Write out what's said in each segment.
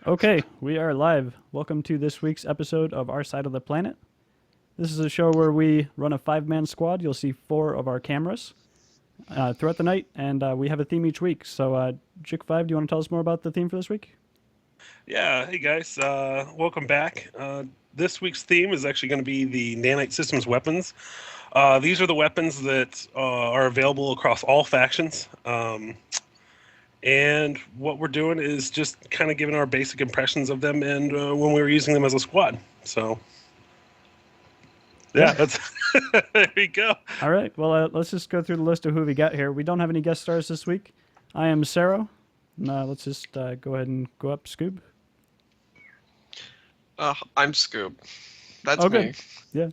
Okay, we are live. Welcome to this week's episode of Our Side of the Planet. This is a show where we run a 5-man squad. You'll see 4 of our cameras throughout the night, and we have a theme each week. So, Jick5, do you want to tell us more about the theme for this week? Yeah, hey guys, welcome back. This week's theme is actually going to be the Nanite Systems weapons. These are the weapons that are available across all factions. And what we're doing is just kind of giving our basic impressions of them and when we were using them as a squad. So, yeah, that's there we go. All right, well, let's just go through the list of who we got here. We don't have any guest stars this week. I am Sarah. Let's just go ahead and go up, Scoob. I'm Scoob. That's Okay. me. Yeah.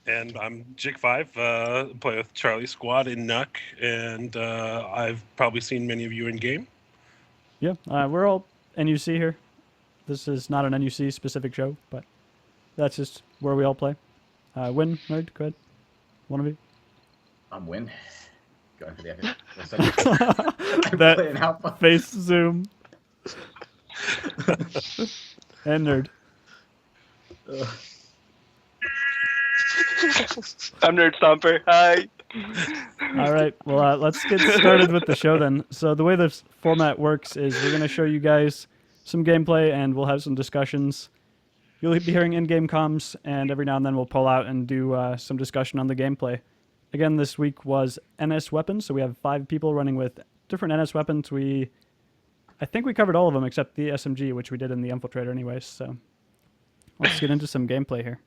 And I'm Jick5, play with Charlie Squad in Nuck, and I've probably seen many of you in game. Yeah, we're all NUC here. This is not an NUC specific show, but that's just where we all play. Win, nerd, go ahead. One of you. I'm Win. Going for the effort. I'm That playing Alpha. face zoom. And nerd. I'm Nerd Stomper. Hi. All right, well, let's get started with the show then. So the way this format works is we're going to show you guys some gameplay, and we'll have some discussions. You'll be hearing in-game comms, and every now and then we'll pull out and do some discussion on the gameplay. Again, this week was NS weapons, so we have 5 people running with different NS weapons. I think we covered all of them except the SMG, which we did in the Infiltrator anyways, so let's get into some gameplay here.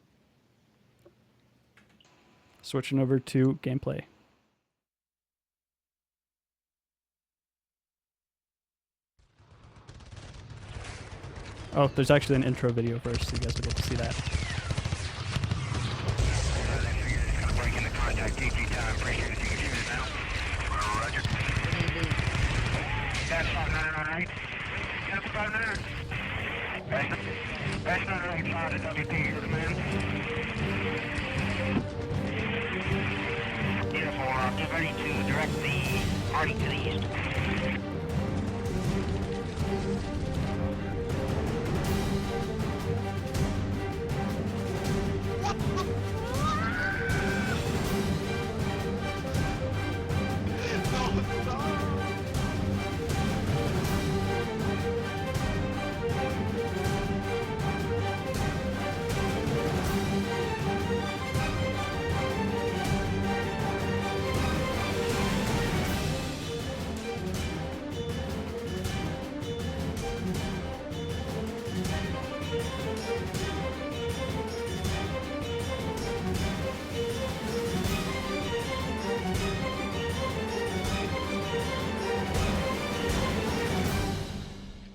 Switching over to gameplay. Oh, there's actually an intro video first, so you guys will get to see that. Breaking the contact, DP time, appreciate it. You can shoot it now. Roger. That's 5998. That's 59. That's 985 to WP here, man. Uniform, get ready to direct the party to the east.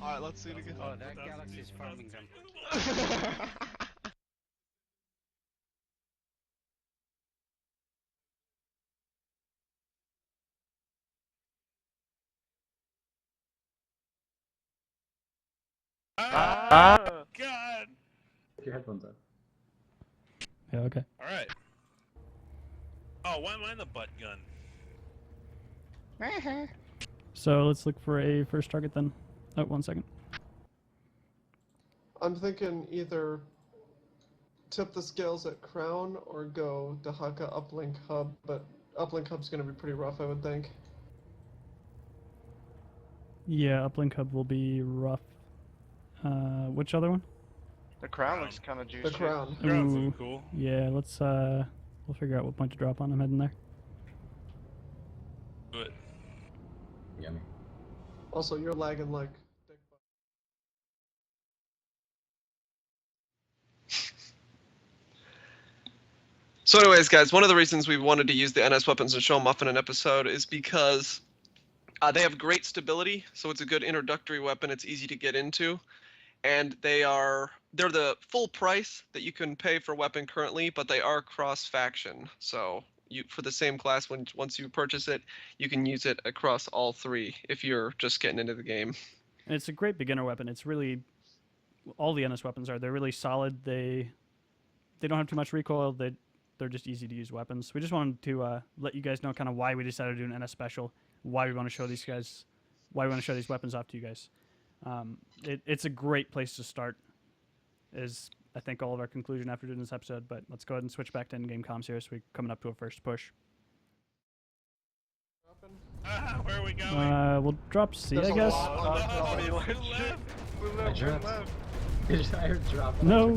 Alright, let's see it again. Oh, that galaxy's farming them. God! Put your headphones on. Yeah, okay. All right. Oh, why am I the butt gun? So let's look for a first target then. Oh, 1 second. I'm thinking either tip the scales at Crown or go Dahaka Uplink Hub, but Uplink Hub's going to be pretty rough, I would think. Yeah, Uplink Hub will be rough. Which other one? The crown looks kind of juicy. The Crown. Ground's Ooh. looking cool. Yeah, let's we'll figure out what point to drop on. I'm heading there. But Yummy. Also, you're lagging like... So anyways, guys, one of the reasons we wanted to use the NS weapons and show them off in an episode is because they have great stability, so it's a good introductory weapon. It's easy to get into, and they're the full price that you can pay for a weapon currently, but they are cross-faction. So for the same class, once you purchase it, you can use it across all 3 if you're just getting into the game. And it's a great beginner weapon. It's really all the NS weapons are. They're really solid. They don't have too much recoil. They're just easy to use weapons. We just wanted to let you guys know kind of why we decided to do an NS special, why we want to show these guys, why we want to show these weapons off to you guys. It's a great place to start. Is I think all of our conclusion after doing this episode. But let's go ahead and switch back to in-game comms here. So we're coming up to a first push. Where are we going? We'll drop C, There's I a guess. lot on the Oh, drop. to the left. I dropped. I heard drop. No.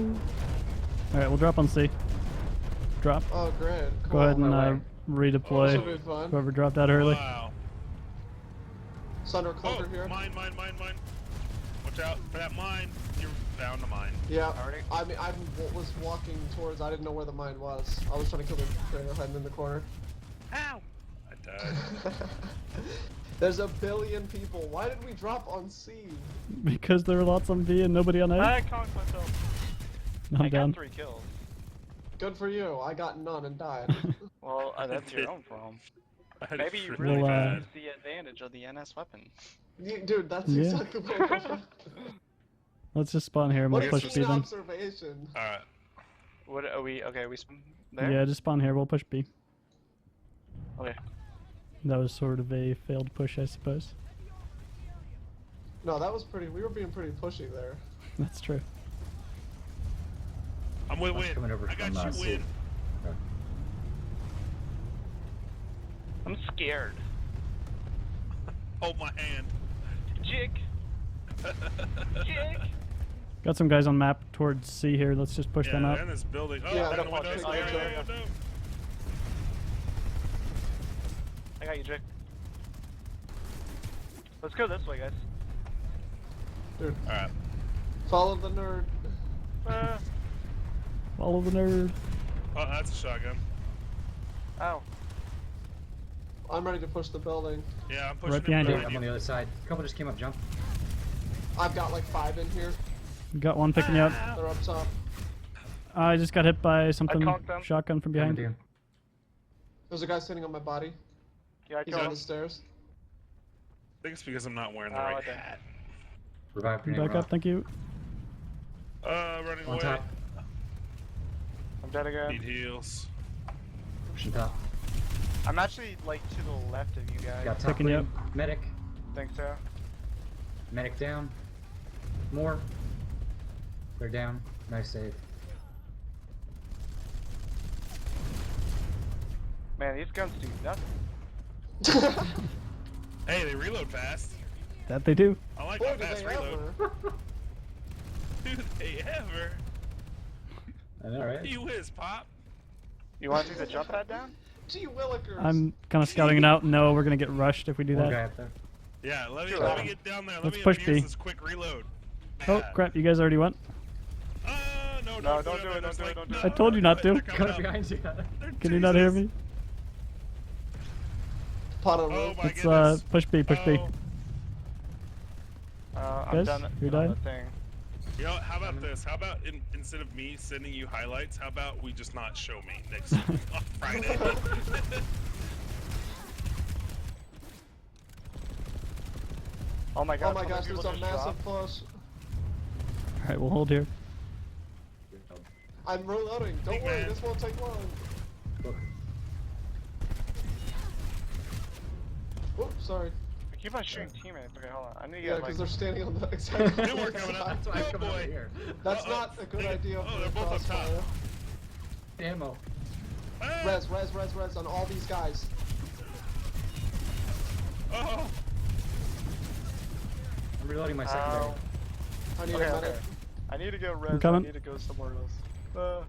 All right, we'll drop on C. Drop. Oh, great. Go Cool. ahead and my way. redeploy. Should be fun. Whoever dropped out early. Wow. Sunder Oh, cloaker here. mine. Watch out for that mine. You're down to mine. Yeah. I mean, I was walking towards. I didn't know where the mine was. I was trying to kill the trainer hiding in the corner. Ow! I died. There's a billion people. Why did we drop on C? Because there were lots on B and nobody on A. I conked myself. I'm I down. got 3 kills. Good for you. I got none and died. Well, that's your own problem. I had Maybe it you really really Well, bad. use the advantage of the NS weapon. Dude, that's Yeah. exactly what I thought. Let's just spawn here and What we'll a push is B keen then. observation. All right. What are we? Okay, we there. Yeah, just spawn here. We'll push B. Okay. That was sort of a failed push, I suppose. No, that was pretty. We were being pretty pushy there. That's true. I'm with One's Win. coming over I got from, you, C. Win. Okay. I'm scared. Hold my hand. Jig. Jig. Got some guys on map towards C here. Let's just push them Yeah, up. they're in this building. Oh, Yeah, they're in the they're windows. watching Oh, each yeah, other. no. I got you, Jig. Let's go this way, guys. Dude, All right. follow the nerd. Follow the nerd. Oh, that's a shotgun. Ow. I'm ready to push the building. Yeah, I'm pushing Right behind it you. I'm on the other side. A couple just came up, jump. I've got like 5 in here. Got one picking you up. They're up top. I just got hit by something. conked them. Shotgun from Coming behind. to you. There's a guy sitting on my body. Yeah, I He's killed on him. the stairs. I think it's because I'm not wearing the Oh, right I did. hat. Revive grenade. Back up, thank you. Running On away. top. I'm dead again. Need heals. Pushing top. I'm actually like to the left of you guys. Got top Picking you green. Medic. Think so? Medic down. More. They're down. Nice save. Man, these guns do nothing. Hey, they reload fast. That they do. I like Boy, how did fast they reload. ever. Do they ever? I know, right? You whiz, Pop. You want to do the jump pad down? Gee willikers. I'm kind of scouting it out. No, we're gonna get rushed if we do One guy that. up there. Yeah, let me Sure. get down there. Let Let's me push abuse B. this quick reload. Oh Bad. crap! You guys already went. No, No, don't do do it, There's don't do it, like- don't do no, it. I told you not to. they're coming Coming up. behind you. They're Can you not hear Jesus. me? Pot on Oh roof. my Let's goodness. push B. Push B. I'm Guys, done. you're done done? the thing. You know, how about this? How about instead of me sending you highlights, how about we just not show me next on Friday? Oh my god. Oh my so many gosh, people there's a just massive dropped. push. All right, we'll hold here. I'm reloading. Don't Big worry, man. this won't take long. Look. Oops, sorry. I keep on shooting teammates. Okay, hold on. I need to Yeah, get because like. they're standing on the exact New one coming up. That's why I'm Oh coming over boy. here. That's Uh-oh. not a good idea Oh, for they're a both up top. crossfire. Ammo. Ah! Res on all these guys. Oh, I'm reloading my secondary. Ow. I need Okay, a okay. medic. I need to go res. I coming. need to go somewhere else. No,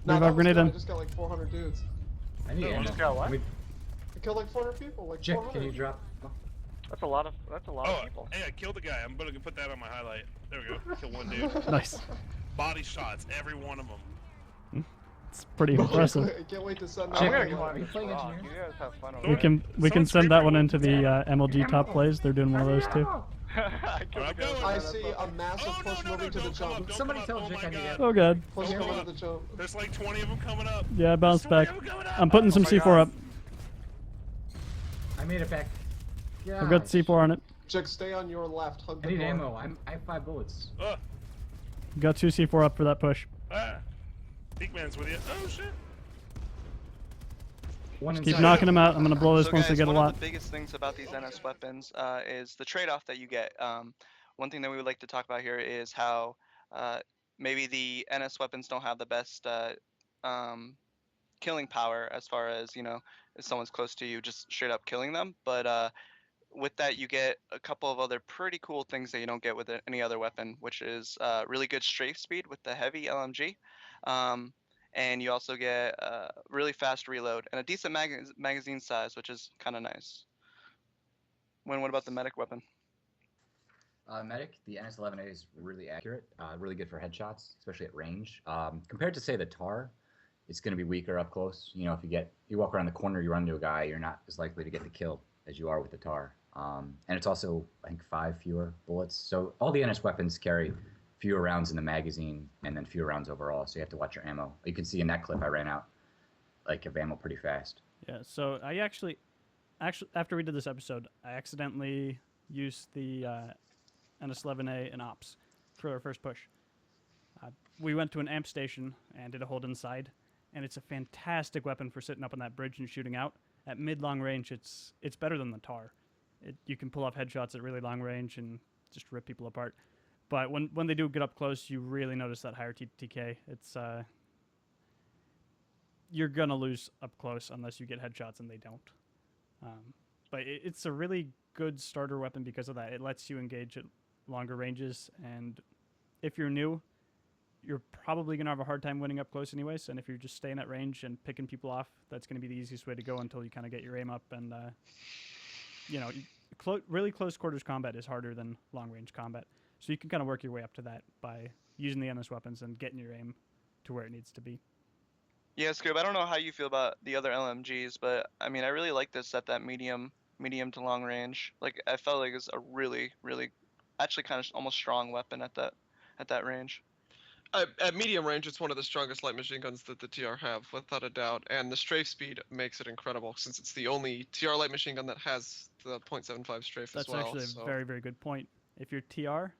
Revive that was grenade good. I in. just got like 400 dudes. I need No, ammo. just got what? Let me- I killed like 400 people. Like Jack, 400. can you drop? That's a lot of. That's a lot oh, of people. hey, I killed a guy. I'm gonna put that on my highlight. There we go. Kill one dude. Nice. Body shots, every one of them. It's pretty impressive. I can't wait to send I'm that. gonna you go want on me this playing rock. engineer? You guys have fun over We there. can Someone send that one scream into the MLG top plays. They're doing one of those too. I killed I'm the guy going. with I that see fucking- a massive Oh, no, push no, moving no, to the don't come jump. up, don't Somebody come tell up. Jake Oh my I need God. ammo. Oh god. Push Don't come coming up. to the jump. There's like 20 of them coming up. Yeah, bounce There's 20 back. of 'em coming up. I'm putting some my C4 God. up. I made it back. Yeah. I've got C4 on it. Jack, stay on your left. Hug I the need door. ammo. I have 5 bullets. Ugh. Got 2 C4 up for that push. Ah. Peakman's with you. Oh shit. One Keep inside. knocking them out. I'm gonna blow this So once they guys, get a one lot. of the biggest things about these NS weapons is the trade-off that you get. one thing that we would like to talk about here is how maybe the NS weapons don't have the best killing power as far as, you know, if someone's close to you, just straight up killing them. But with that, you get a couple of other pretty cool things that you don't get with any other weapon, which is really good strafe speed with the heavy LMG. And you also get really fast reload and a decent magazine size, which is kind of nice. What about the medic weapon? Medic, the NS11A is really accurate, really good for headshots, especially at range. Compared to, say, the TAR, it's going to be weaker up close. You know, if you walk around the corner, you run into a guy, you're not as likely to get the kill as you are with the TAR. And it's also, I think, 5 fewer bullets. So all the NS weapons carry fewer rounds in the magazine and then fewer rounds overall. So you have to watch your ammo. You can see in that clip I ran out of ammo pretty fast. Yeah. So I actually, after we did this episode, I accidentally used the NS11A in Ops for our first push. We went to an amp station and did a hold inside, and it's a fantastic weapon for sitting up on that bridge and shooting out. At mid-long range, it's better than the TAR. You can pull off headshots at really long range and just rip people apart. But when they do get up close, you really notice that higher TK. It's you're gonna lose up close unless you get headshots, and they don't. But it's a really good starter weapon because of that. It lets you engage at longer ranges, and if you're new, you're probably going to have a hard time winning up close anyways, and if you're just staying at range and picking people off, that's going to be the easiest way to go until you kind of get your aim up, and really close quarters combat is harder than long range combat, so you can kind of work your way up to that by using the NS weapons and getting your aim to where it needs to be. Yeah, Scoob, I don't know how you feel about the other LMGs, but I mean, I really like this at that medium to long range. Like, I felt like it's a really, really, actually kind of almost strong weapon at that range. At medium range, it's one of the strongest light machine guns that the TR have, without a doubt. And the strafe speed makes it incredible, since it's the only TR light machine gun that has the .75 strafe as well. That's actually a very, very good point. If you're TR,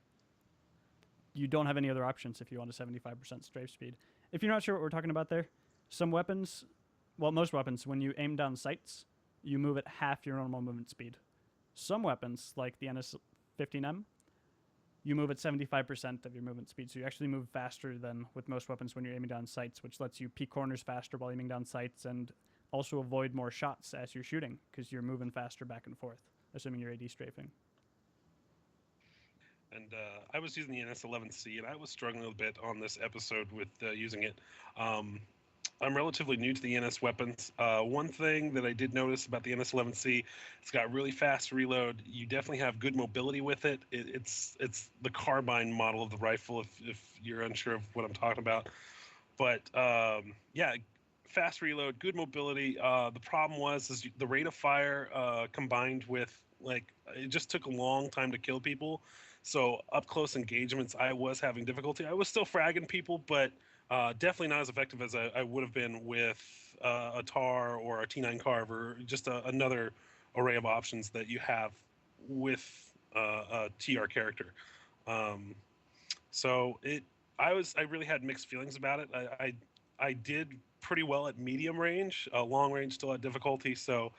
you don't have any other options if you want a 75% strafe speed. If you're not sure what we're talking about there, some weapons, well, most weapons, when you aim down sights, you move at half your normal movement speed. Some weapons, like the NS15M, you move at 75% of your movement speed, so you actually move faster than with most weapons when you're aiming down sights, which lets you peek corners faster while aiming down sights and also avoid more shots as you're shooting because you're moving faster back and forth, assuming you're AD strafing. And I was using the NS11C, and I was struggling a bit on this episode with using it. I'm relatively new to the NS weapons. One thing that I did notice about the NS11C, it's got really fast reload. You definitely have good mobility with it. It's the carbine model of the rifle, if you're unsure of what I'm talking about. But yeah, fast reload, good mobility. The problem was the rate of fire combined with, like, it just took a long time to kill people. So up close engagements, I was having difficulty. I was still fragging people, but definitely not as effective as I would have been with a TAR or a T9 Carve, or just another array of options that you have with a TR character. So I really had mixed feelings about it. I did pretty well at medium range. Long range still had difficulty. So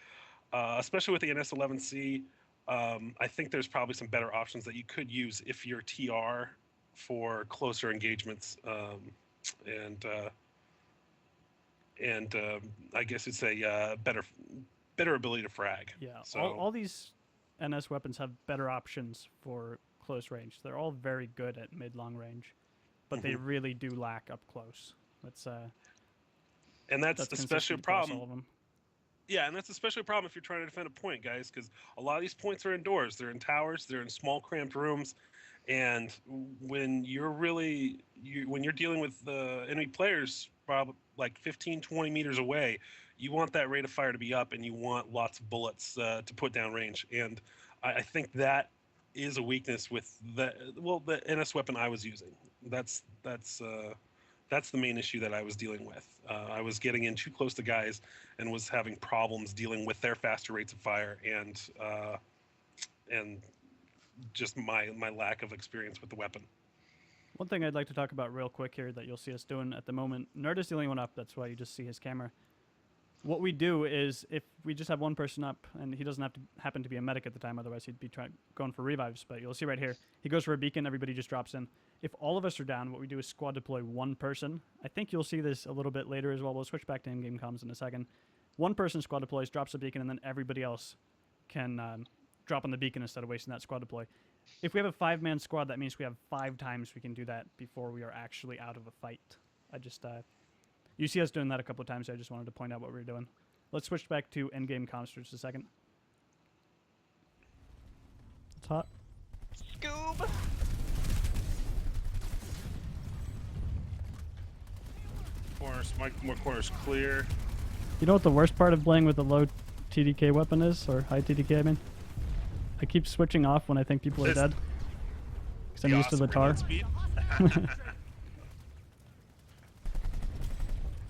especially with the NS11C, I think there's probably some better options that you could use if you're TR for closer engagements. And I guess it's a better ability to frag. Yeah, so all these NS weapons have better options for close range. They're all very good at mid-long range, but they really do lack up close. That's especially a problem. Yeah, and that's especially a problem if you're trying to defend a point, guys, because a lot of these points are indoors. They're in towers. They're in small, cramped rooms. And when you're dealing with enemy players probably like 15, 20 meters away, you want that rate of fire to be up, and you want lots of bullets to put down range. And I think that is a weakness with the NS weapon I was using. That's the main issue that I was dealing with. I was getting in too close to guys and was having problems dealing with their faster rates of fire and just my lack of experience with the weapon. One thing I'd like to talk about real quick here that you'll see us doing at the moment. Nerd is the only one up, that's why you just see his camera. what we do is if we just have one person up, and he doesn't have to happen to be a medic at the time, otherwise he'd be going for revives. But you'll see right here, he goes for a beacon, everybody just drops in. If all of us are down, what we do is squad deploy one person. I think you'll see this a little bit later as well. We'll switch back to in-game comms in a second. One person squad deploys, drops a beacon, and then everybody else can drop on the beacon instead of wasting that squad deploy. If we have a 5-man squad, that means we have 5 times we can do that before we are actually out of a fight. I just you see us doing that a couple of times, so I just wanted to point out what we were doing. Let's switch back to in-game comms for just a second. It's hot. Scoob! Corners, more corners clear. You know what the worst part of playing with a low TDK weapon is? Or high TDK, I mean? I keep switching off when I think people are dead. Because I'm used to the tar.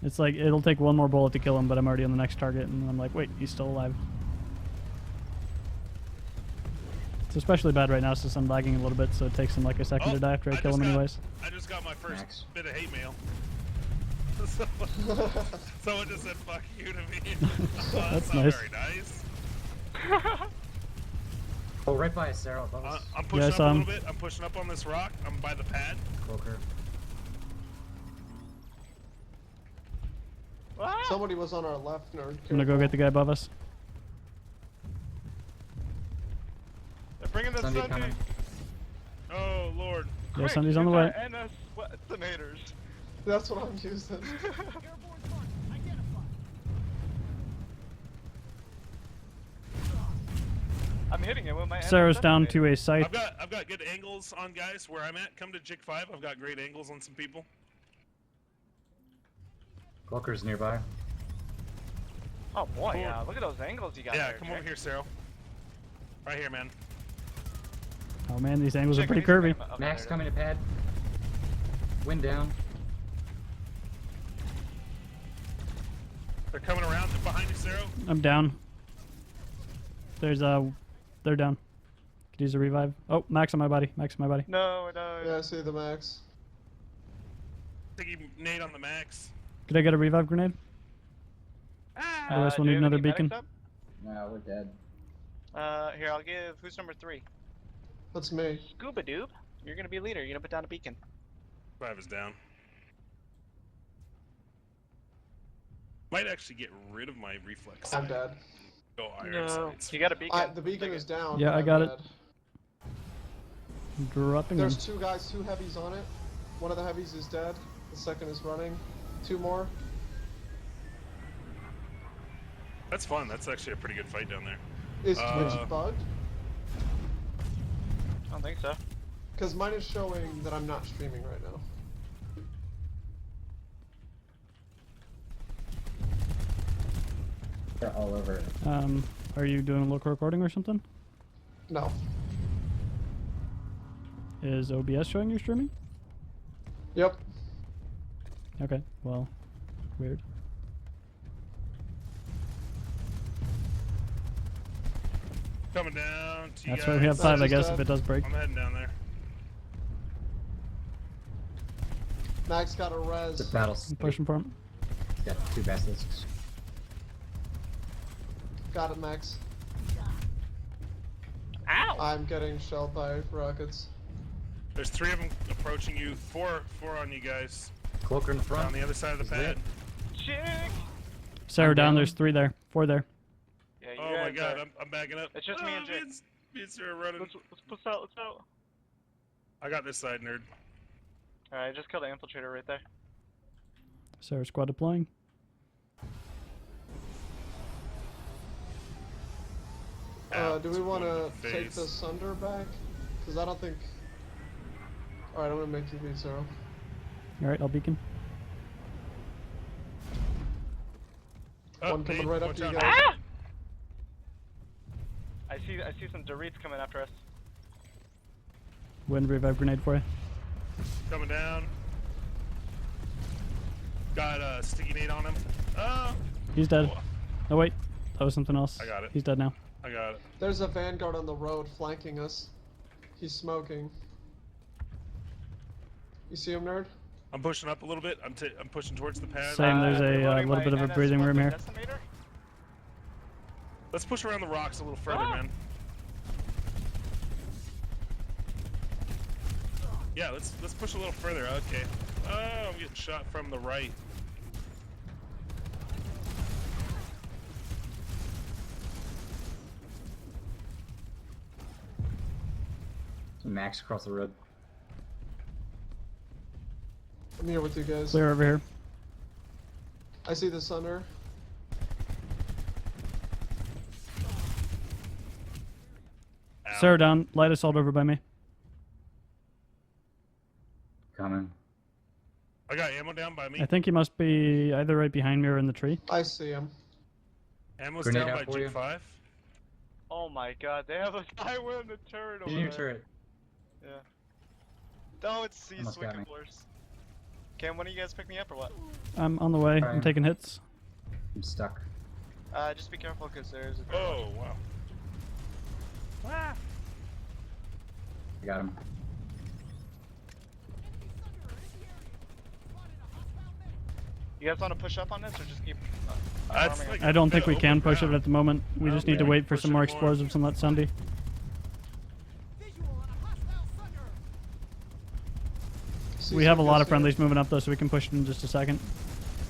It's like, it'll take one more bullet to kill him, but I'm already on the next target, and I'm like, wait, he's still alive. It's especially bad right now since I'm lagging a little bit, so it takes him like a second to die after I kill him anyways. I just got my first Max. bit of hate mail. Someone just said fuck you to me. That's not nice. very nice. Oh, right by us, Sarah, above us. I'm pushing up a little bit. I'm pushing up on this rock. I'm by the pad. Cloaker. Somebody was on our left, nerd. I'm gonna go get the guy above us. They're bringing the Sunday Sunday. coming. Oh lord. Yeah, Sundy's on the way. NS detonators. That's what I'm using. I'm hitting him with my Sarah's NS down detonator. to a site. I've got good angles on guys where I'm at. Come to Jig 5. I've got great angles on some people. Cloaker's nearby. Oh boy, yeah. Look at those angles you got Yeah, there. come over here, Cyril. Right here, man. Oh man, these angles are Chick, pretty he's coming- curvy. okay, Max there it coming to pad. Wind down. They're coming around behind you, Cyril. I'm down. There's they're down. Could use a revive. Oh, Max on my body. Max on my body. is. No, no. Yeah, I see the max. Sticky nade on the max. Could I get a revive grenade? Otherwise we'll do need you have another any medics beacon. up? No, we're dead. Here, I'll give. Who's number 3? That's me. Scuba Doob, you're gonna be leader. You're gonna put down a beacon. 5 is down. Might actually get rid of my reflex. I'm dead. Go iron No. sights. You got a beacon. The beacon Take is down. Yeah, but I I'm got it. dead. I'm dropping him. There's 2 guys, 2 heavies on it. One of the heavies is dead. The second is running. 2 more. That's fun. That's actually a pretty good fight down there. Is Twitch bugged? I don't think so. Because mine is showing that I'm not streaming right now. They're all over it. Are you doing local recording or something? No. Is OBS showing you're streaming? Yep. Okay, well, weird. Coming down to you That's guys. why we have 5, I Just guess, dead. if it does break. I'm heading down there. Max got a res. The battle. I'm pushing for him. Got 2 basilisks. Got it, Max. Ow! I'm getting shelled by rockets. There's 3 of them approaching you. 4 on you guys. Cloaker in the On front. the other side of the Is pad. lit. Chick! Sarah I'm down, down. there's 3 there. 4 there. Yeah, you Oh my guys god, are- I'm backing up. It's just me and Jake. Me and Sarah running. Let's push out, let's out. I got this side, nerd. Alright, I just killed the infiltrator right there. Sarah squad deploying. Do we want to take face. the Sunder back? Because I don't think... Alright, I'm going to make you lead, Zero. Alright, I'll beacon. One coming right up to you watch guys. out. I see some Doritos coming after us. Wind revive grenade for you. Coming down. Got a sticky nade on him. Oh, He's dead. Oh wait, that was something else. I got it. He's dead now. I got it. There's a Vanguard on the road flanking us. He's smoking. You see him, nerd? I'm pushing up a little bit. I'm pushing towards the pad. Same, there's a Reloading little my bit of a NS breathing room weapon here. decimator. Let's push around the rocks a little further, man. Yeah, let's push a little further. Okay. Oh, I'm getting shot from the right. Max across the road. I'm here with you guys. Clear over here. I see the Sunder. Ow. Sarah down. Light assault over by me. Coming. I got ammo down by me. I think he must be either right behind me or in the tree. I see him. Ammo's Grenade down out by for you. G5. Oh my god, they have a Skyway in the turret over In your there. turret. Yeah. No, it's C's Almost got wicked me. worse. Cam, when do you guys pick me up or what? I'm on the way. I'm Fine. taking hits. I'm stuck. Just be careful because there's a Oh, wow. Ah. I got him. You guys want to push up on this or just keep That's farming like up? I don't think we open can push it ground. at the moment. We just need to Okay. wait for Push some it more more. explosives on that Sunday. See We have a some lot guys of here. friendlies moving up though, so we can push it in just a second.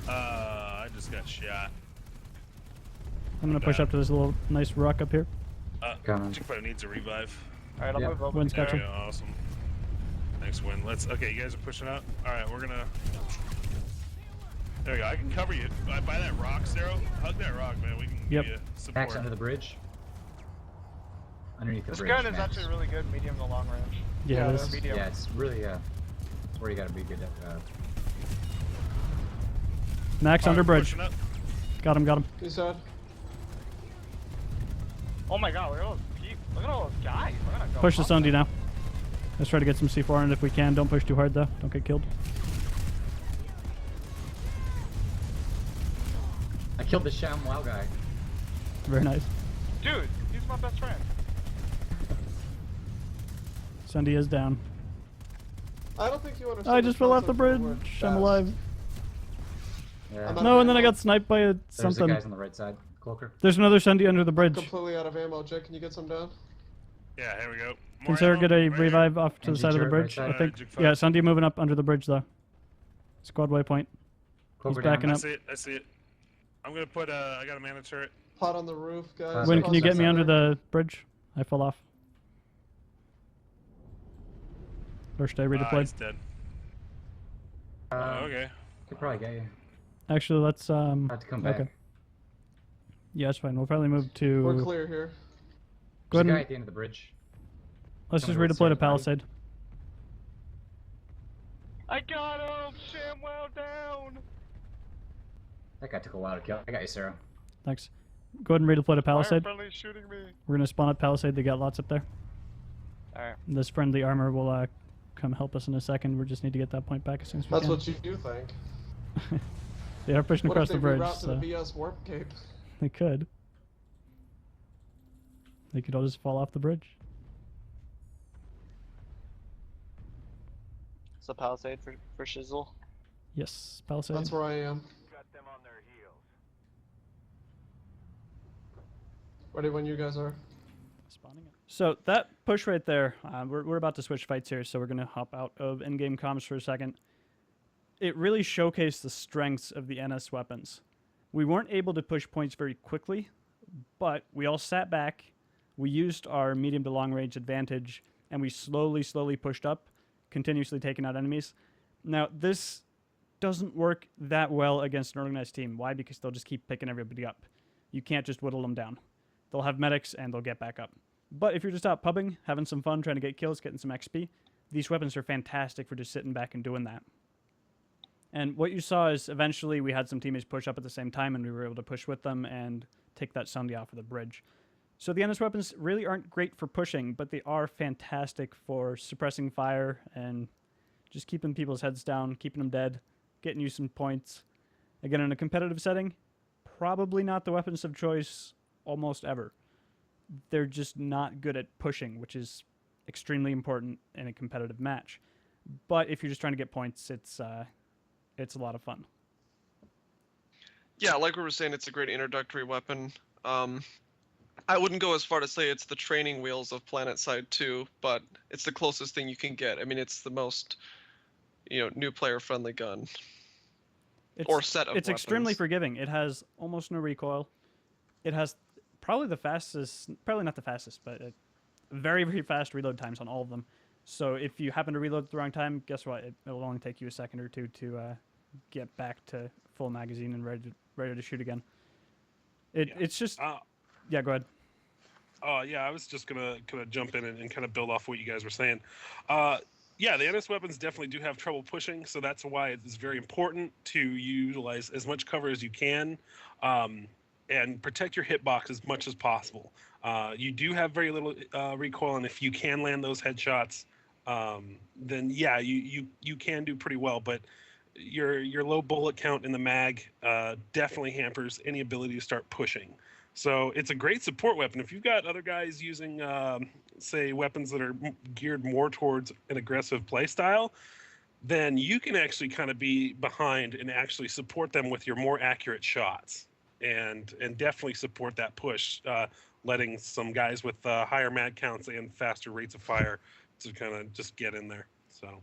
I just got shot. I'm gonna push up to this little nice rock up here. Coming. G5 needs a revive. Alright, I'll Yeah. move over. Wind's There catching. we go, awesome. Nice win. Let's. Okay, you guys are pushing up. All right, we're gonna. There we go. I can cover you. By that rock, Sarah. Hug that rock, man. We can Yep. give you support. Max under the bridge. Underneath the This bridge. gun is Max. actually really good, medium to long range. Yeah, it Yeah, is. Medium. Yeah, it's really where you gotta be good at. Max All under right, bridge. pushing up. Got him, got him. He's dead. Oh my god, look at all those people. Look at all those guys. We're gonna go Push the up Sunday them. now. Let's try to get some C4 on it if we can. Don't push too hard though. Don't get killed. I killed the Sham Wow guy. Very nice. Dude, he's my best friend. Sunday is down. I don't think you understand. I just fell off the bridge. I'm alive. Yeah. I'm out No, of and then I ammo. got sniped by There's the something. guys on the right side. Cloaker. There's another Sunday under the bridge. Completely out of ammo. Jake, can you get some down? Yeah, here we go. Can More Sarah ammo, get a right here. revive off to the NG side of the turret, right bridge? side. I think. Jig five. Yeah, Sunday moving up under the bridge though. Squad waypoint. Cloaker backing down. up. I see it. I see it. I'm gonna put. I got a mana turret. Pot on the roof, guys. Win, Win, Across can you the get me under center. the bridge? I fell off. Or should I redeploy? He's dead. Okay. Could probably get you. Actually, let's Have to come back. Okay. Yeah, it's fine. We'll probably move to. We're clear here. Go There's a ahead guy and at the end of the bridge. let's just Coming towards redeploy to Sarah's body. Palisade. I got him! Shamwow down! That guy took a while to kill. I got you, Sarah. Thanks. Go ahead and redeploy to Fire Palisade. friendly shooting me. We're gonna spawn at Palisade. They got lots up there. Alright. This friendly armor will come help us in a second. We just need to get that point back as soon as we That's can. what you do think. They are pushing What across if the they bridge. reroute to So the BS warp cape? they could. They could all just fall off the bridge. So Palisade for Shizzle. Yes, Palisade. That's where I am. Got them on their heels. Ready when you guys are. Spawning it. So that push right there, we're about to switch fights here, so we're going to hop out of in-game comms for a second. It really showcased the strengths of the NS weapons. We weren't able to push points very quickly, but we all sat back, we used our medium to long range advantage, and we slowly pushed up, continuously taking out enemies. Now, this doesn't work that well against an organized team. Why? Because they'll just keep picking everybody up. You can't just whittle them down. They'll have medics and they'll get back up. But if you're just out pubbing, having some fun, trying to get kills, getting some XP, these weapons are fantastic for just sitting back and doing that. And what you saw is eventually we had some teammates push up at the same time and we were able to push with them and take that Sunday off of the bridge. So the NS weapons really aren't great for pushing, but they are fantastic for suppressing fire and just keeping people's heads down, keeping them dead, getting you some points. Again, in a competitive setting, probably not the weapons of choice almost ever. They're just not good at pushing, which is extremely important in a competitive match. But if you're just trying to get points, it's a lot of fun. Yeah, like we were saying, it's a great introductory weapon. I wouldn't go as far to say it's the training wheels of PlanetSide 2, but it's the closest thing you can get. I mean, it's the most, new player friendly gun. Or set of It's extremely weapons. forgiving. It has almost no recoil. It has probably the fastest, probably not the fastest, but very, very fast reload times on all of them. So if you happen to reload at the wrong time, guess what? It'll only take you a second or two to get back to full magazine and ready to shoot again. It's just yeah. Go ahead. Yeah, I was just gonna jump in and kind of build off what you guys were saying. Yeah, the NS weapons definitely do have trouble pushing, so that's why it's very important to utilize as much cover as you can, and protect your hitbox as much as possible. You do have very little recoil, and if you can land those headshots, then yeah, you can do pretty well. But your low bullet count in the mag definitely hampers any ability to start pushing. So it's a great support weapon. If you've got other guys using, say, weapons that are geared more towards an aggressive play style, then you can actually kind of be behind and actually support them with your more accurate shots, and definitely support that push, letting some guys with higher mag counts and faster rates of fire to kind of just get in there. So.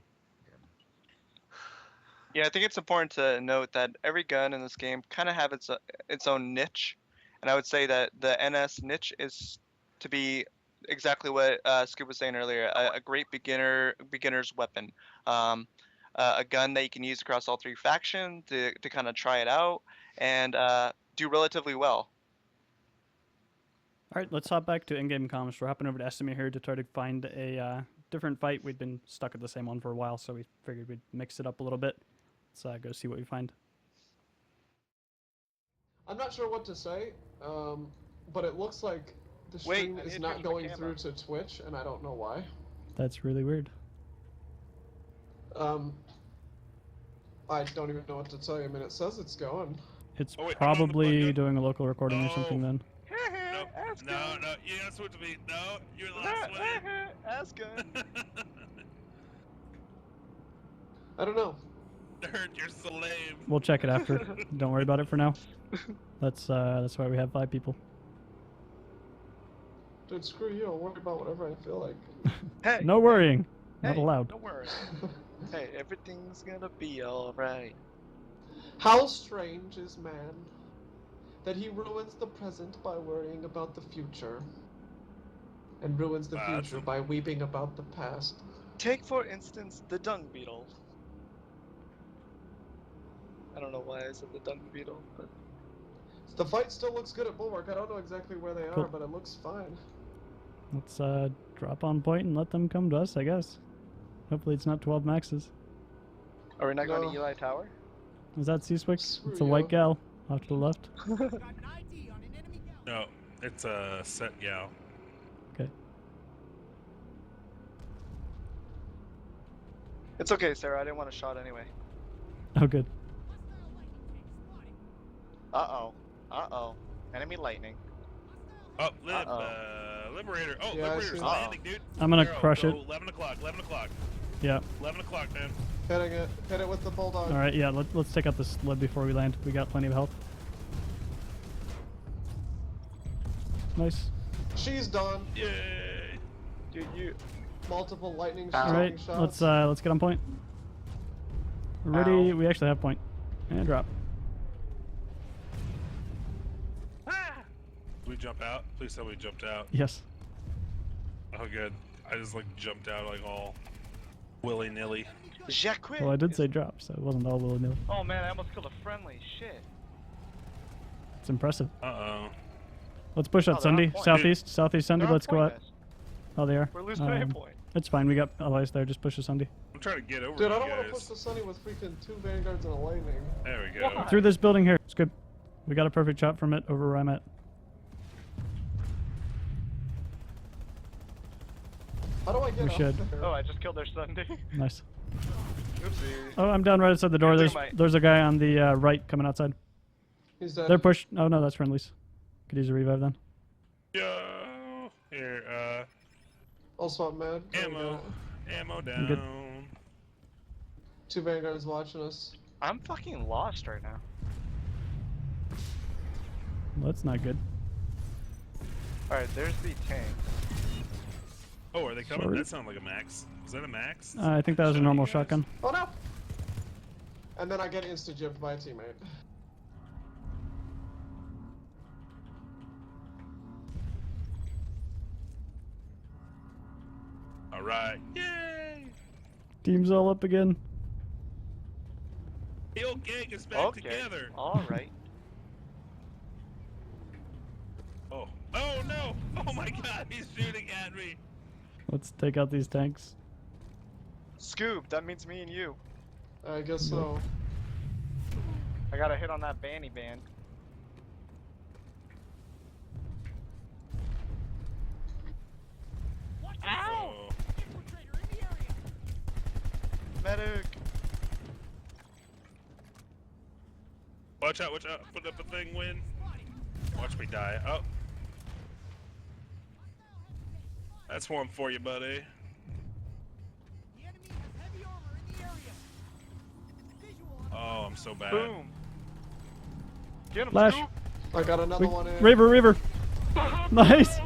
Yeah, I think it's important to note that every gun in this game kind of have its own niche. And I would say that the NS niche is to be exactly what Scoop was saying earlier, a great beginner's weapon. A gun that you can use across all three factions to kind of try it out and do relatively well. All right, let's hop back to in-game comms. We're hopping over to Estimate here to try to find a different fight. We'd been stuck at the same one for a while, so we figured we'd mix it up a little bit. Let's go see what we find. I'm not sure what to say, but it looks like the stream is not going through to Twitch, and I don't know why. That's really weird. I don't even know what to tell you. I mean, it says it's going. It's Oh, wait, probably doing a local recording or something then. No, you gotta switch to me. No, you're the last one. Askin. I don't know. Nerd, you're so lame. We'll check it after. Don't worry about it for now. That's why we have 5 people. Dude, screw you. I'll worry about whatever I feel like. Hey. No worrying. Not Hey, allowed. Don't worry. Hey, everything's gonna be alright. How strange is man, that he ruins the present by worrying about the future, and ruins the future by weeping about the past. Take, for instance, the dung beetle. I don't know why I said the dung beetle, but... The fight still looks good at Bulwark. I don't know exactly where they Cool. are, but it looks fine. Let's drop on point and let them come to us, I guess. Hopefully it's not 12 maxes. Are we not going No. to Eli Tower? Is that Seaswick? Screw It's a white you. gal off to the left. No, it's a set gal. Okay. It's okay, Sarah. I didn't want a shot anyway. Oh, good. Uh-oh. Uh-oh. Enemy lightning. Oh, Uh-oh. Liberator. Oh, Yeah, I Liberator's see. landing, dude. I'm gonna Arrow, crush go it. 11 o'clock, 11 o'clock. Yeah. 11 o'clock, man. Hitting it. Hit it with the bulldog. All right. Yeah. Let's take out this lib before we land. We got plenty of health. Nice. She's done. Yay. Dude, you... Multiple lightning All striking right. shots. Let's get on point. Ready? Ow. We actually have point. And drop. Did we jump out? Please tell me we jumped out. Yes. Oh, good. I just like jumped out like all willy-nilly. Jacques! Well, I did say drop, so it wasn't all willy-nilly. Oh man, I almost killed a friendly. Shit. It's impressive. Uh-oh. Let's push Oh, out they're on Sunday. point. Southeast Sunday. They're on Let's go point, out. guys. Oh, they are. We're losing a hit point. It's fine. We got allies there. Just push us Sunday. I'm trying to get over Dude, you I don't want to guys. push the Sunny with freaking 2 Vanguards and a lightning. There we go. Why? Through this building here. It's good. We got a perfect shot from it over where I'm at. How do I get We up should. there? Oh, I just killed their Sunday. Nice. Oopsie. Oh, I'm down right outside the door. Yeah, There's take there's a guy on the right coming outside. He's dead. They're pushed. Oh no, that's friendlies. Could use a revive then. Yo. Here, I'll swap mad. There we ammo. go. Ammo I'm good. down. 2 Vanguards watching us. I'm fucking lost right now. Well, that's not good. Alright, there's the tank. Oh, are they coming? Sorry. That sounded like a max. Is that a max? I think that was a normal guys? shotgun. Oh no! And then I get insta-gypped by a teammate. All right. Yay! Team's all up again. The old gang is back together. Alright. Oh. Oh no! Oh my God! He's shooting at me. Let's take out these tanks. Scoob, that means me and you. I guess so. I got a hit on that Banny band. Oh. Medic! Watch out! Watch out! Put up a thing, win. Watch me die. Oh. That's one for you, buddy. Oh, I'm so bad. Boom! Get him, Flash. Scoob! I got another one in. River. Nice.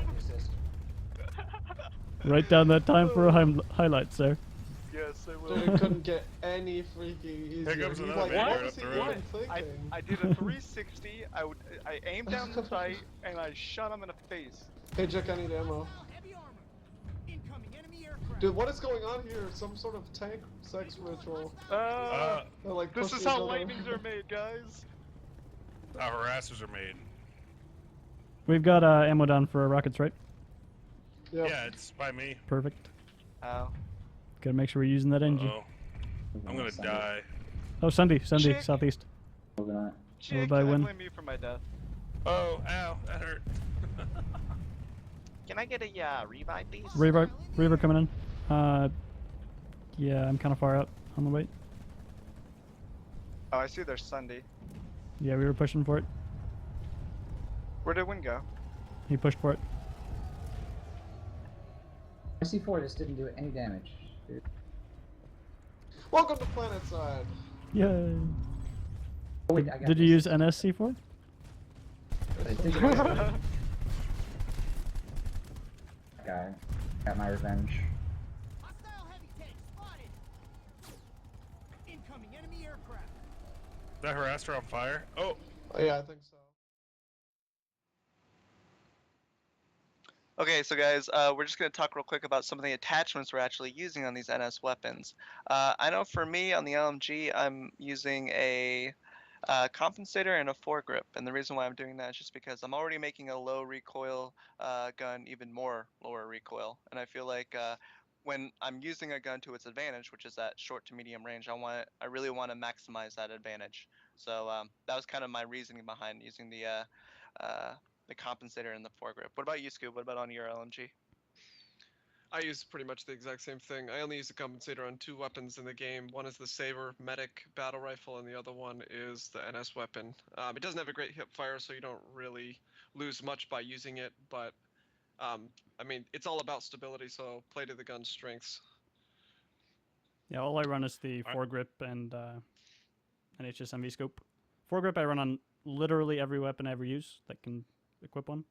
Write down that time for a highlight, sir. Yes, I Dude, will. it couldn't get any freaking easier. comes He's another like, Vanguard what up was he the road. even thinking? I did a 360, I aimed down the sight, and I shot him in the face. Hey Jack, I need ammo. Dude, what is going on here? Some sort of tank sex ritual. They're like This push is each how other. lightnings are made, guys. Our harassers are made. We've got ammo down for rockets, right? Yep. Yeah, it's by me. Perfect. Oh. Gotta make sure we're using that engine. Oh, I'm gonna die. Oh, Sunday, Chick. southeast. Chick, by I win. blame you for my death. Oh, ow, that hurt. Can I get a revive, please? Reaver coming in. Yeah, I'm kind of far out on the way. Oh, I see there's Sunday. Yeah, we were pushing for it. Where did Win go? He pushed for it. C4 just didn't do any damage. Dude. Welcome to Planet Side. Yay. Oh, wait, I got Did you this. use NSC4? I did. Guy. Got my revenge. Is that harasser on fire? Oh, Oh, yeah, I think so. Okay, so guys, we're just going to talk real quick about some of the attachments we're actually using on these NS weapons. I know for me on the LMG, I'm using a compensator and a foregrip, and the reason why I'm doing that is just because I'm already making a low recoil gun even more lower recoil, and I feel like when I'm using a gun to its advantage, which is that short to medium range, I really want to maximize that advantage. So that was kind of my reasoning behind using the compensator and the foregrip. What about you, Scoob? What about on your LMG? I use pretty much the exact same thing. I only use the compensator on 2 weapons in the game. One is the Saber Medic battle rifle, and the other one is the NS weapon. It doesn't have a great hip fire, so you don't really lose much by using it, but I mean, it's all about stability, so play to the gun's strengths. Yeah, all I run is the foregrip and an HSMV scope. Foregrip I run on literally every weapon I ever use that can equip one.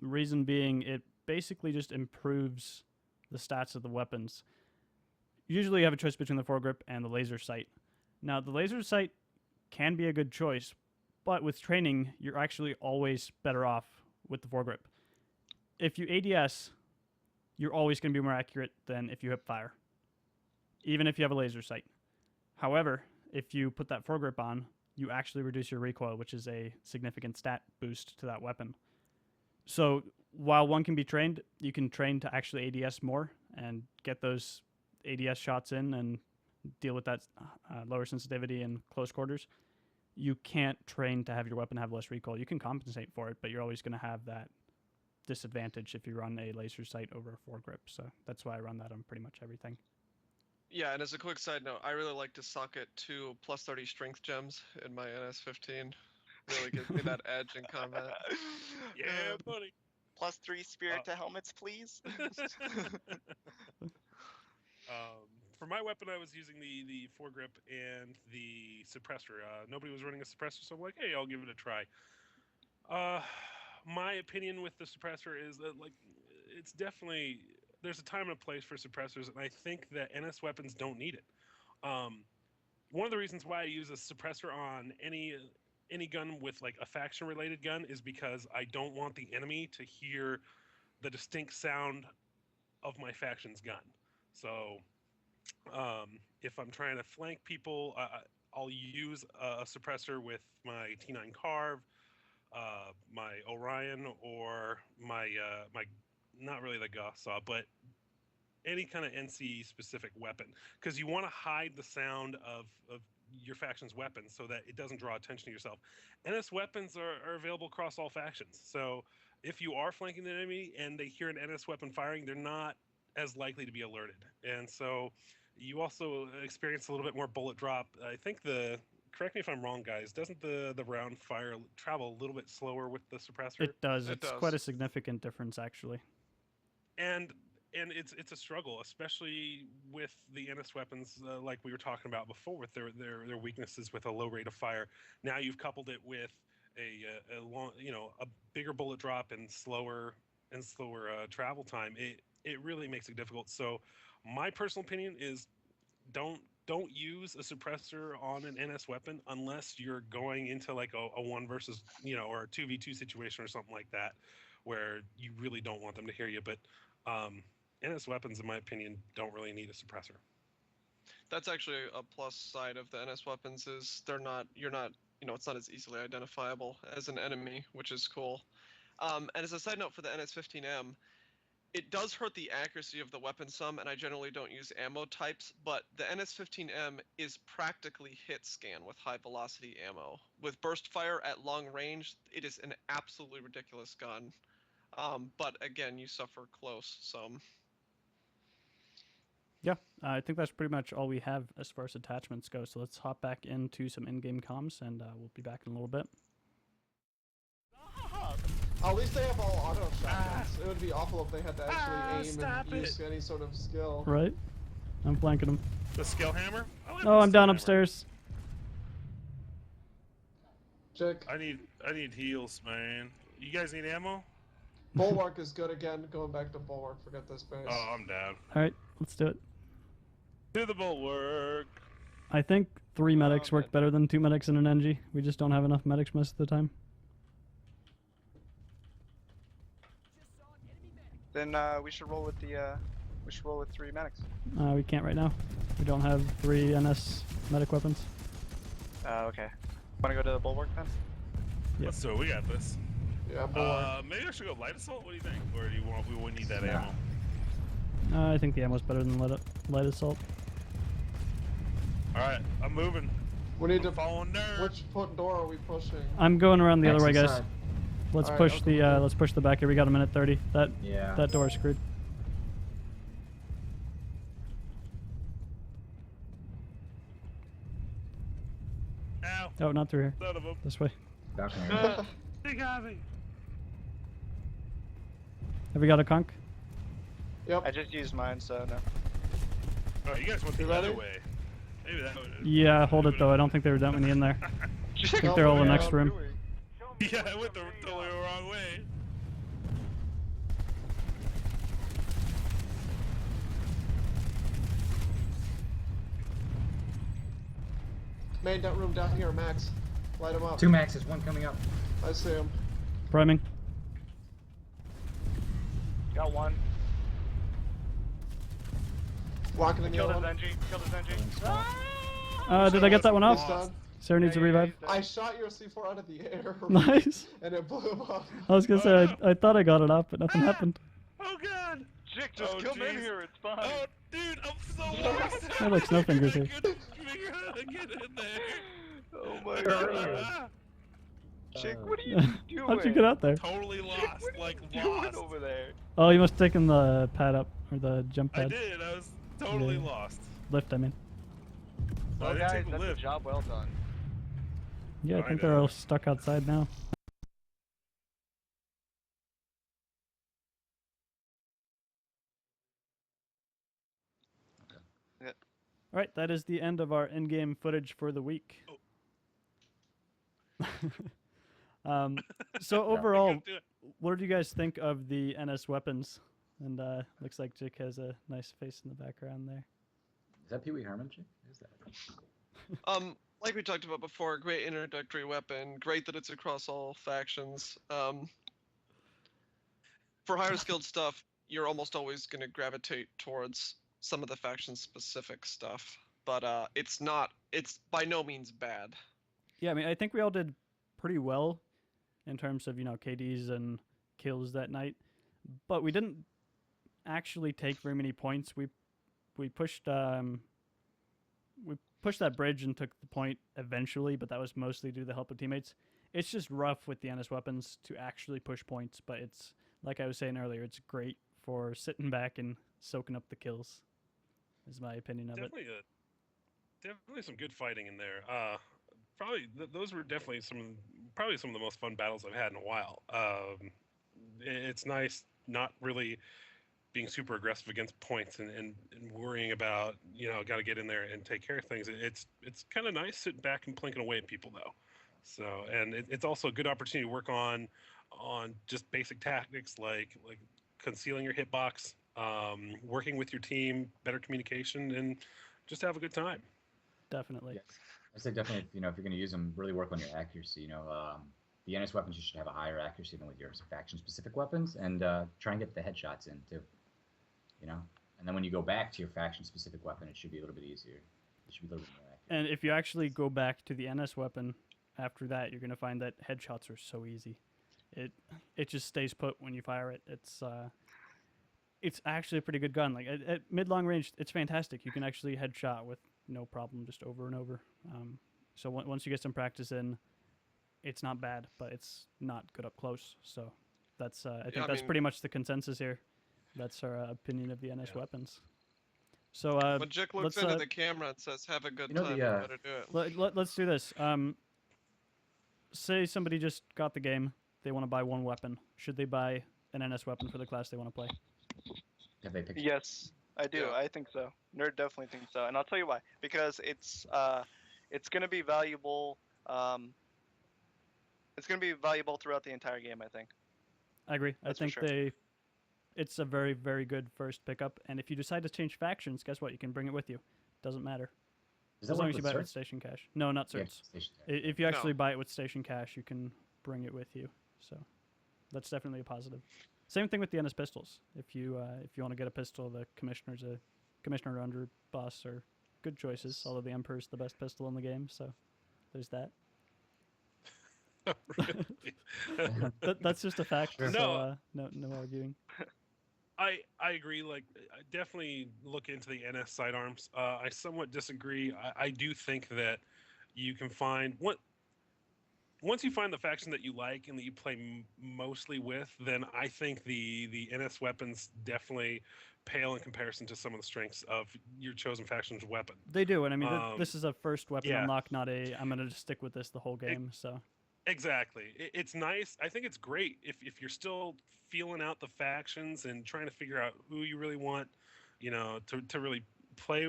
Reason being, it basically just improves the stats of the weapons. Usually you have a choice between the foregrip and the laser sight. Now, the laser sight can be a good choice, but with training, you're actually always better off with the foregrip. If you ADS, you're always going to be more accurate than if you hip fire, even if you have a laser sight. However, if you put that foregrip on, you actually reduce your recoil, which is a significant stat boost to that weapon. So while one can be trained, you can train to actually ADS more and get those ADS shots in and deal with that lower sensitivity in close quarters. You can't train to have your weapon have less recoil. You can compensate for it, but you're always going to have that disadvantage if you run a laser sight over a foregrip. So that's why I run that on pretty much everything. Yeah, and as a quick side note, I really like to socket 2 plus 30 strength gems in my NS15. Really gives me that edge in combat. yeah, buddy. +3 spirit to helmets, please. For my weapon, I was using the foregrip and the suppressor. Nobody was running a suppressor, so I'm like, hey, I'll give it a try. my opinion with the suppressor is that like it's definitely there's a time and a place for suppressors, and I think that NS weapons don't need it. One of the reasons why I use a suppressor on any gun with like a faction related gun is because I don't want the enemy to hear the distinct sound of my faction's gun. So if I'm trying to flank people, I'll use a suppressor with my T9 Carve, my Orion, or my not really the Gauss saw, but any kind of NC specific weapon, because you want to hide the sound of your faction's weapons so that it doesn't draw attention to yourself. NS weapons are available across all factions, so if you are flanking the enemy and they hear an NS weapon firing, they're not as likely to be alerted, and so you also experience a little bit more bullet drop. I think correct me if I'm wrong, guys, doesn't the round fire travel a little bit slower with the suppressor? It does. It It's does. quite a significant difference, actually. And it's a struggle, especially with the NS weapons, like we were talking about before, with their weaknesses with a low rate of fire. Now you've coupled it with a long, a bigger bullet drop and slower travel time. It really makes it difficult. So my personal opinion is don't use a suppressor on an NS weapon unless you're going into like a one versus or a 2v2 situation or something like that, where you really don't want them to hear you. But NS weapons, in my opinion, don't really need a suppressor. That's actually a plus side of the NS weapons is you're not it's not as easily identifiable as an enemy, which is cool. And as a side note for the NS-15M, it does hurt the accuracy of the weapon some, and I generally don't use ammo types, but the NS-15M is practically hit scan with high velocity ammo. With burst fire at long range, it is an absolutely ridiculous gun. But again, you suffer close some. Yeah, I think that's pretty much all we have as far as attachments go. So let's hop back into some in-game comms, and we'll be back in a little bit. At least they have all auto shotguns. It would be awful if they had to actually aim stop and use any sort of skill. Right? I'm flanking him. The skill hammer? Oh, I'm down upstairs. Chick, I need heals, man. You guys need ammo? Bulwark is good again. Going back to Bulwark, forget this base. Oh, I'm down. All right, let's do it. Do the bulwark. I think 3 medics man. work better than 2 medics in an NG. We just don't have enough medics most of the time. Then we should roll with 3 medics. We can't right now. We don't have 3 NS medic weapons. Okay. Wanna go to the bulwark then? Yep. Let's do it. We got this. Yeah, Bulwark. Maybe I should go light assault. What do you think? Or do you want? We would need that Nah. ammo. I think the ammo's better than light assault. All right, I'm moving. We need to. Following nerd. Which door are we pushing? I'm going around the other way, Exit guys. side. Let's Alright, push I'll the go with let's push the back here. We got a minute 30. Yeah. That door is screwed. Ow! Oh, not through here. Son of a. This way. Balcony area. They got me. Have we got a conch? Yep. I just used mine, so no. Oh, you guys went the You ready? other way. Maybe that would. Yeah, hold it though. I don't think there were that many in there. I think they're all in the next room. Yeah, I went the totally wrong way. Main room down here, Max. Light him up. 2 maxes, 1 coming up. I see him. Priming. Got one. Walking in the Killed other his one. NG. Killed his NG. Did I get that one He's off? done. Sarah needs a Yeah, revive. he's dead. I shot your C4 out of the air. Nice. And it blew him up. I was gonna say I thought I got it off, but nothing happened. Oh god. Chick, just Oh, come in jeez. here. It's fine. Oh, dude, I'm so lost. Hey, look, Snowfinger's here. I couldn't figure out how to get in there. Oh my Ah, Chick, what are you doing? How'd you get out there? totally lost, like doing lost. over there? Oh, you must have taken the pad up or the jump I pad. did. I was totally Yeah. lost. Lift, I mean. I Well, didn't guys, take a that's a lift. job well done. Yeah, I I think they're know. all stuck outside now. Yeah. All right, that is the end of our in-game footage for the week. So We overall, gotta do it. what do you guys think of the NS weapons? And looks like Jick has a nice face in the background there. Is that Pee Wee Herman chick? Who's that? Like we talked about before, great introductory weapon. Great that it's across all factions. For higher skilled stuff, you're almost always going to gravitate towards some of the faction specific stuff, but it's by no means bad. Yeah, I mean, I think we all did pretty well in terms of, KDs and kills that night, but we didn't actually take very many points. We pushed that bridge and took the point eventually, but that was mostly due to the help of teammates. It's just rough with the NS weapons to actually push points, but it's, like I was saying earlier, it's great for sitting back and soaking up the kills, is my opinion of it. Definitely some good fighting in there. Probably those were definitely some of the most fun battles I've had in a while. It's nice not really being super aggressive against points and worrying about got to get in there and take care of things. It's kind of nice sitting back and plinking away at people though. So and it's also a good opportunity to work on just basic tactics like concealing your hitbox, working with your team, better communication, and just have a good time. Definitely. Yes. I say definitely, if you're going to use them, really work on your accuracy. The NS weapons, you should have a higher accuracy than with your faction-specific weapons, and try and get the headshots in too. And then when you go back to your faction-specific weapon, it should be a little bit easier. It should be a little bit more accurate. And if you actually go back to the NS weapon after that, you're going to find that headshots are so easy. It just stays put when you fire it. It's actually a pretty good gun. Like at mid-long range, it's fantastic. You can actually headshot with no problem, just over and over. So once you get some practice in, it's not bad, but it's not good up close. So that's I think that's pretty much the consensus here. That's our opinion of the NS weapons. So when Jick looks into the camera and says, "Have a good time," you better do it. Let's do this. Say somebody just got the game. They want to buy one weapon. Should they buy an NS weapon for the class they want to play? Have they picked? Yes, I do. Yeah. I think so. Nerd definitely thinks so, and I'll tell you why. Because it's going to be valuable. It's going to be valuable throughout the entire game, I think. I agree. That's I for think sure. it's a very, very good first pickup. And if you decide to change factions, guess what? You can bring it with you. Doesn't matter. Does that As long work as you with buy it with certs? Station Cash. No, not Yeah, certs. station cash. If you actually No. buy it with Station Cash, you can bring it with you. So that's definitely a positive. Same thing with the NS pistols. If you want to get a pistol, the Commissioner or Underboss are good choices. Although the Emperor's the best pistol in the game, so there's that. That's just a fact. Sure. So no arguing. I agree. Like, I definitely look into the NS sidearms. I somewhat disagree. I do think that you can find once you find the faction that you like and that you play mostly with, then I think the NS weapons definitely pale in comparison to some of the strengths of your chosen faction's weapon. They do, and I mean this is a first weapon yeah. unlock, not a I'm gonna just stick with this the whole game. So Exactly. It's nice. I think it's great if you're still feeling out the factions and trying to figure out who you really want, to really play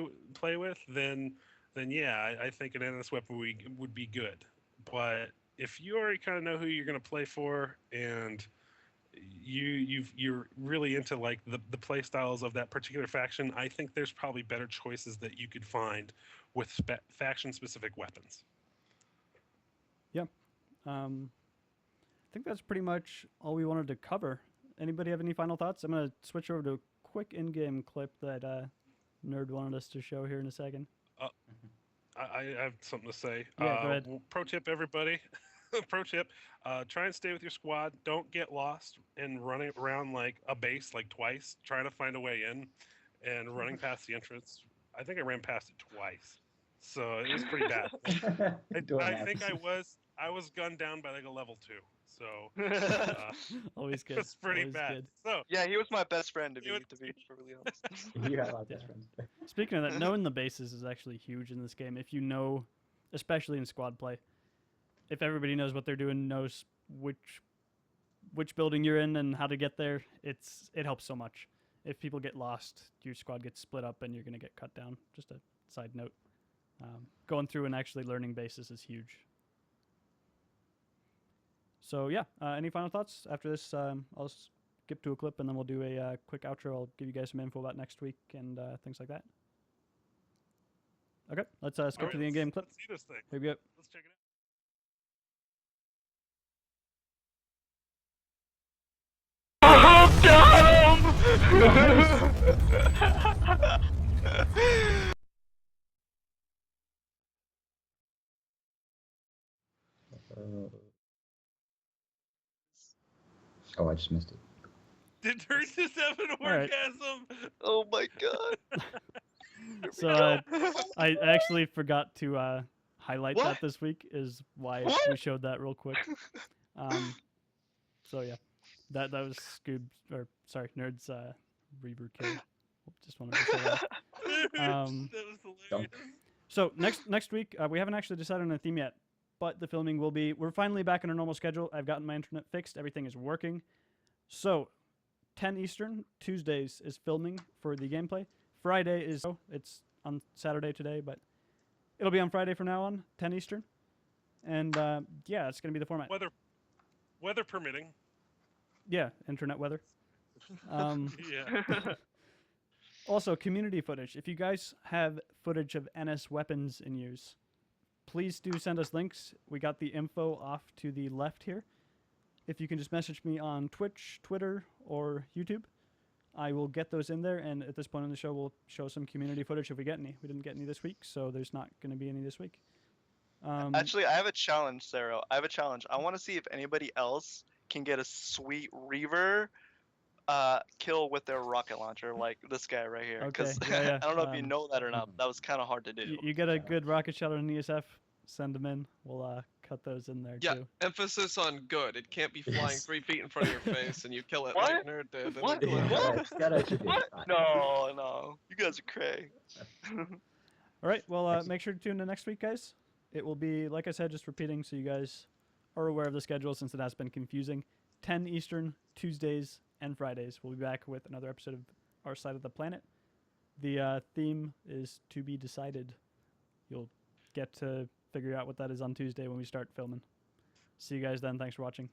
with. Then yeah, I think an NS weapon would be good. But if you already kind of know who you're going to play for and you're really into like the play styles of that particular faction, I think there's probably better choices that you could find with faction specific weapons. yeah, I think that's pretty much all we wanted to cover. Anybody have any final thoughts? I'm gonna switch over to a quick in-game clip that Nerd wanted us to show here in a second. I have something to say. Yeah, go ahead. Pro tip, everybody. Pro tip: try and stay with your squad. Don't get lost and running around like a base like twice, trying to find a way in, and running past the entrance. I think I ran past it twice, so it was pretty bad. I think I was gunned down by like a level 2. So Always good. it's pretty Always bad. good. So Yeah, he was my best friend to You be perfectly honest. You have a lot of best friends. Speaking of that, knowing the bases is actually huge in this game. If you know, especially in squad play, if everybody knows what they're doing, knows which building you're in and how to get there, it helps so much. If people get lost, your squad gets split up and you're going to get cut down. Just a side note. Going through and actually learning bases is huge. So yeah, any final thoughts after this? I'll skip to a clip and then we'll do a quick outro. I'll give you guys some info about next week and things like that. Okay, let's skip All right, to the in-game clip. Let's see this thing. Here we go. Let's check it out. Oh, I just missed it. Did Turd just have an right. orgasm? Oh my god. So I actually forgot to highlight that What? this week. Is why What? we showed that real quick. So yeah, that was Scoob or sorry, Nerd's Reaver kill. Just wanted to say that. That was hilarious. So next week we haven't actually decided on a theme yet, but the filming will be. We're finally back on our normal schedule. I've gotten my internet fixed. Everything is working. So 10 Eastern Tuesdays is filming for the gameplay. Friday is it's on Saturday today, but it'll be on Friday from now on, 10 Eastern. And yeah, it's gonna be the format. Weather permitting. Yeah, internet weather. Yeah. Also, community footage. If you guys have footage of NS weapons in use, please do send us links. We got the info off to the left here. If you can just message me on Twitch, Twitter, or YouTube, I will get those in there. And at this point in the show, we'll show some community footage if we get any. We didn't get any this week, so there's not going to be any this week. Actually, I have a challenge, Sarah. I have a challenge. I want to see if anybody else can get a sweet Reaver kill with their rocket launcher, like this guy right here. Because Okay, yeah. I don't know if you know that or not. But that was kind of hard to do. You get a good rocket shot on ESF, send them in. We'll cut those in there Yeah, too. emphasis on good. It can't be flying Yes. 3 feet in front of your face and you kill it What? like Nerd did. and What? then Yeah, kill it. it's gotta be What? fine. No, you guys are cray. All right. Well, make sure to tune in next week, guys. It will be, like I said, just repeating so you guys are aware of the schedule since it has been confusing. 10 Eastern, Tuesdays and Fridays. We'll be back with another episode of Our Side of the Planet. The theme is to be decided. You'll get to figure out what that is on Tuesday when we start filming. See you guys then. Thanks for watching.